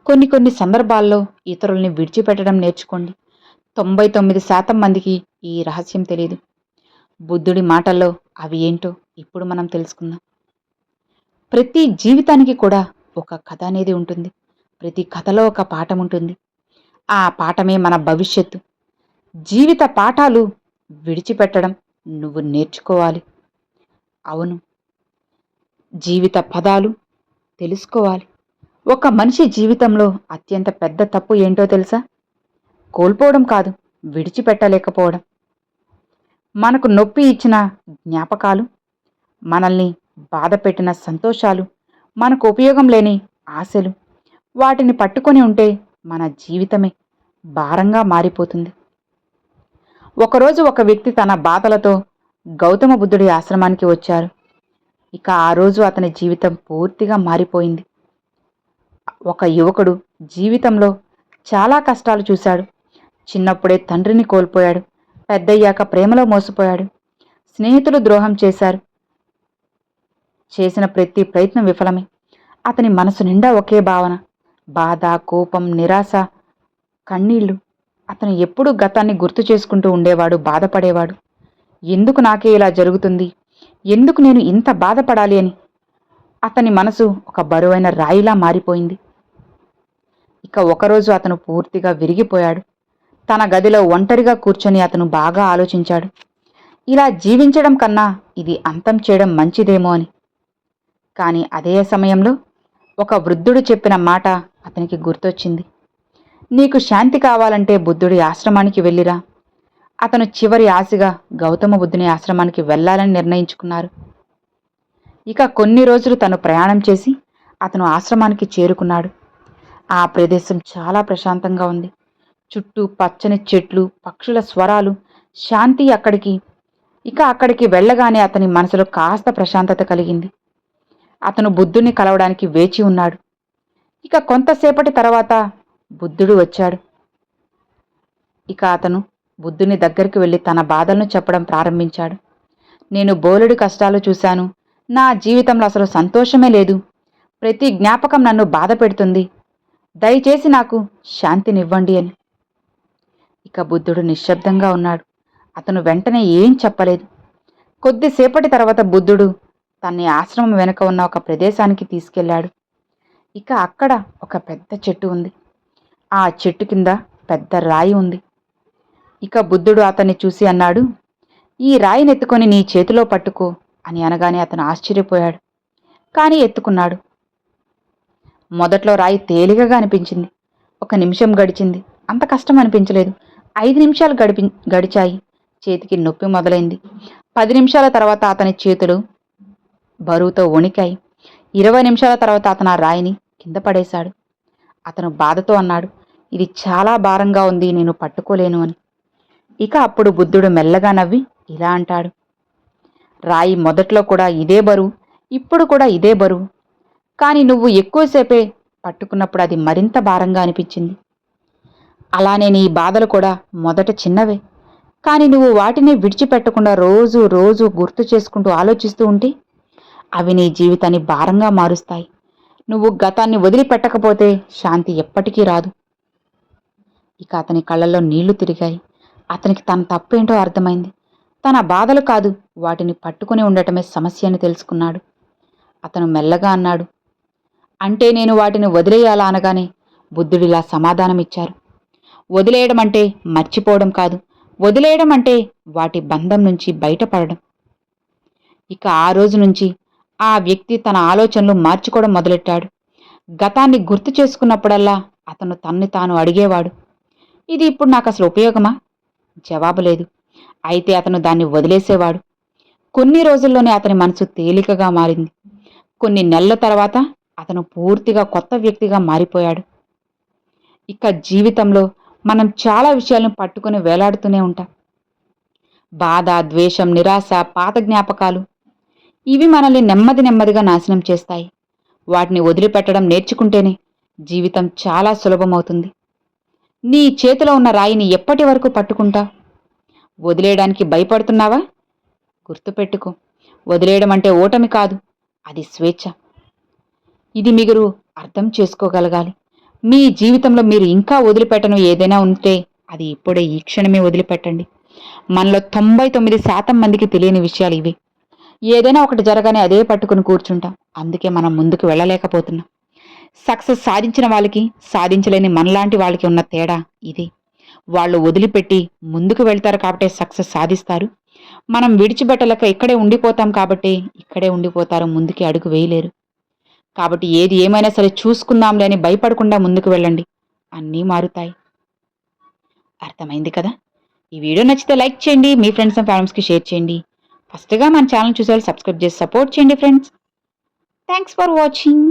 కొన్ని సందర్భాల్లో ఇతరుల్ని విడిచిపెట్టడం నేర్చుకోండి. 99% మందికి ఈ రహస్యం తెలీదు. బుద్ధుడి మాటల్లో అవి ఏంటో ఇప్పుడు మనం తెలుసుకుందాం. ప్రతి జీవితానికి కూడా ఒక కథ అనేది ఉంటుంది. ప్రతి కథలో ఒక పాఠం ఉంటుంది. ఆ పాఠమే మన భవిష్యత్తు. జీవిత పాఠాలు విడిచిపెట్టడం నువ్వు నేర్చుకోవాలి. అవును, జీవిత పదాలు తెలుసుకోవాలి. ఒక మనిషి జీవితంలో అత్యంత పెద్ద తప్పు ఏంటో తెలుసా? కోల్పోవడం కాదు, విడిచిపెట్టలేకపోవడం. మనకు నొప్పి ఇచ్చిన జ్ఞాపకాలు, మనల్ని బాధపెట్టిన సంతోషాలు, మనకు ఉపయోగం లేని ఆశలు, వాటిని పట్టుకొని ఉంటే మన జీవితమే భారంగా మారిపోతుంది. ఒకరోజు ఒక వ్యక్తి తన బాధలతో గౌతమ బుద్ధుడి ఆశ్రమానికి వచ్చారు. ఇక ఆ రోజు అతని జీవితం పూర్తిగా మారిపోయింది. ఒక యువకుడు జీవితంలో చాలా కష్టాలు చూశాడు. చిన్నప్పుడే తండ్రిని కోల్పోయాడు. పెద్దయ్యాక ప్రేమలో మోసపోయాడు. స్నేహితులు ద్రోహం చేశారు. చేసిన ప్రతి ప్రయత్నం విఫలమే. అతని మనసు నిండా ఒకే భావన: బాధ, కోపం, నిరాశ, కన్నీళ్లు. అతను ఎప్పుడూ గతాన్ని గుర్తు చేసుకుంటూ ఉండేవాడు, బాధపడేవాడు. ఎందుకు నాకే ఇలా జరుగుతుంది? ఎందుకు నేను ఇంత బాధపడాలి అని అతని మనసు ఒక బరువైన రాయిలా మారిపోయింది. ఇక ఒకరోజు అతను పూర్తిగా విరిగిపోయాడు. తన గదిలో ఒంటరిగా కూర్చొని అతను బాగా ఆలోచించాడు. ఇలా జీవించడం కన్నా ఇది అంతం చేయడం మంచిదేమో అని. కానీ అదే సమయంలో ఒక వృద్ధుడు చెప్పిన మాట అతనికి గుర్తొచ్చింది. నీకు శాంతి కావాలంటే బుద్ధుడి ఆశ్రమానికి వెళ్ళిరా. అతను చివరి ఆశగా గౌతమ బుద్ధుని ఆశ్రమానికి వెళ్లాలని నిర్ణయించుకున్నారు. ఇక కొన్ని రోజులు తను ప్రయాణం చేసి అతను ఆశ్రమానికి చేరుకున్నాడు. ఆ ప్రదేశం చాలా ప్రశాంతంగా ఉంది. చుట్టూ పచ్చని చెట్లు, పక్షుల స్వరాలు, శాంతి. అక్కడికి వెళ్ళగానే అతని మనసులో కాస్త ప్రశాంతత కలిగింది. అతను బుద్ధుని కలవడానికి వేచి ఉన్నాడు. ఇక కొంతసేపటి తర్వాత బుద్ధుడు వచ్చాడు. ఇక అతను బుద్ధుని దగ్గరికి వెళ్ళి తన బాధలను చెప్పడం ప్రారంభించాడు. నేను బోలెడు కష్టాలు చూశాను. నా జీవితంలో అసలు సంతోషమే లేదు. ప్రతి జ్ఞాపకం నన్ను బాధ పెడుతుంది. దయచేసి నాకు శాంతినివ్వండి అని. ఇక బుద్ధుడు నిశ్శబ్దంగా ఉన్నాడు. అతను వెంటనే ఏం చెప్పలేదు. కొద్దిసేపటి తర్వాత బుద్ధుడు తన్ని ఆశ్రమం వెనుక ఉన్న ఒక ప్రదేశానికి తీసుకెళ్లాడు. ఇక అక్కడ ఒక పెద్ద చెట్టు ఉంది. ఆ చెట్టు కింద పెద్ద రాయి ఉంది. ఇక బుద్ధుడు అతన్ని చూసి అన్నాడు, ఈ రాయినెత్తుకొని నీ చేతిలో పట్టుకో అని అనగానే అతను ఆశ్చర్యపోయాడు. కానీ ఎత్తుకున్నాడు. మొదట్లో రాయి తేలికగా అనిపించింది. 1 నిమిషం గడిచింది. అంత కష్టం అనిపించలేదు. 5 నిమిషాలు గడిచాయి. చేతికి నొప్పి మొదలైంది. 10 నిమిషాల తర్వాత అతని చేతులు బరువుతో వణికాయి. 20 నిమిషాల తర్వాత అతను ఆ రాయిని కింద పడేశాడు. అతను బాధతో అన్నాడు, ఇది చాలా భారంగా ఉంది, నేను పట్టుకోలేను అని. ఇక అప్పుడు బుద్ధుడు మెల్లగా నవ్వి ఇలా అంటాడు, రాయి మొదట్లో కూడా ఇదే బరువు, ఇప్పుడు కూడా ఇదే బరువు. కానీ నువ్వు ఎక్కువసేపే పట్టుకున్నప్పుడు అది మరింత భారంగా అనిపించింది. అలానే నీ బాధలు కూడా మొదట చిన్నవే. కానీ నువ్వు వాటిని విడిచిపెట్టకుండా రోజు రోజు గుర్తు చేసుకుంటూ ఆలోచిస్తూ ఉంటే అవి నీ జీవితాన్ని భారంగా మారుస్తాయి. నువ్వు గతాన్ని వదిలిపెట్టకపోతే శాంతి ఎప్పటికీ రాదు. ఇక అతని కళ్ళల్లో నీళ్లు తిరిగాయి. అతనికి తన తప్పేంటో అర్థమైంది. తన బాధలు కాదు, వాటిని పట్టుకుని ఉండటమే సమస్య అని తెలుసుకున్నాడు. అతను మెల్లగా అన్నాడు, అంటే నేను వాటిని వదిలేయాలా అనగానే బుద్ధుడిలా సమాధానమిచ్చారు. వదిలేయడం అంటే మర్చిపోవడం కాదు. వదిలేయడం అంటే వాటి బంధం నుంచి బయటపడడం. ఇక ఆ రోజు నుంచి ఆ వ్యక్తి తన ఆలోచనలు మార్చుకోవడం మొదలెట్టాడు. గతాన్ని గుర్తు చేసుకున్నప్పుడల్లా అతను తన్ని తాను అడిగేవాడు, ఇది ఇప్పుడు నాకు అసలు ఉపయోగమా? జవాబు లేదు. అయితే అతను దాన్ని వదిలేసేవాడు. కొన్ని రోజుల్లోనే అతని మనసు తేలికగా మారింది. కొన్ని నెలల తర్వాత అతను పూర్తిగా కొత్త వ్యక్తిగా మారిపోయాడు. ఇక జీవితంలో మనం చాలా విషయాలను పట్టుకుని వేలాడుతూనే ఉంటాం. బాధ, ద్వేషం, నిరాశ, పాత జ్ఞాపకాలు. ఇవి మనల్ని నెమ్మదిగా నాశనం చేస్తాయి. వాటిని వదిలిపెట్టడం నేర్చుకుంటేనే జీవితం చాలా సులభమవుతుంది. నీ చేతిలో ఉన్న రాయిని ఎప్పటి వరకు పట్టుకుంటావు? వదిలేయడానికి భయపడుతున్నావా? గుర్తుపెట్టుకో, వదిలేయడం అంటే ఓటమి కాదు, అది స్వేచ్ఛ. ఇది మీరు అర్థం చేసుకోగలగాలి. మీ జీవితంలో మీరు ఇంకా వదిలిపెట్టను ఏదైనా ఉంటే అది ఇప్పుడే ఈ క్షణమే వదిలిపెట్టండి. మనలో 99% మందికి తెలియని విషయాలు ఇవి. ఏదైనా ఒకటి జరగానే అదే పట్టుకుని కూర్చుంటాం. అందుకే మనం ముందుకు వెళ్ళలేకపోతున్నాం. సక్సెస్ సాధించిన వాళ్ళకి, సాధించలేని మనలాంటి వాళ్ళకి ఉన్న తేడా ఇది. వాళ్ళు వదిలిపెట్టి ముందుకు వెళ్తారు కాబట్టే సక్సెస్ సాధిస్తారు. మనం విడిచిపెట్టలేక ఇక్కడే ఉండిపోతాం కాబట్టి ఇక్కడే ఉండిపోతారు, ముందుకి అడుగు వేయలేరు. కాబట్టి ఏది ఏమైనా సరే చూసుకుందాంలే అని భయపడకుండా ముందుకు వెళ్ళండి. అన్నీ మారుతాయి. అర్థమైంది కదా? ఈ వీడియో నచ్చితే లైక్ చేయండి, మీ ఫ్రెండ్స్ అండ్ ఫ్యామిలీస్కి షేర్ చేయండి. ఫస్ట్గా మన ఛానల్ చూసేవాళ్ళు సబ్స్క్రైబ్ చేసి సపోర్ట్ చేయండి ఫ్రెండ్స్. Thanks for watching.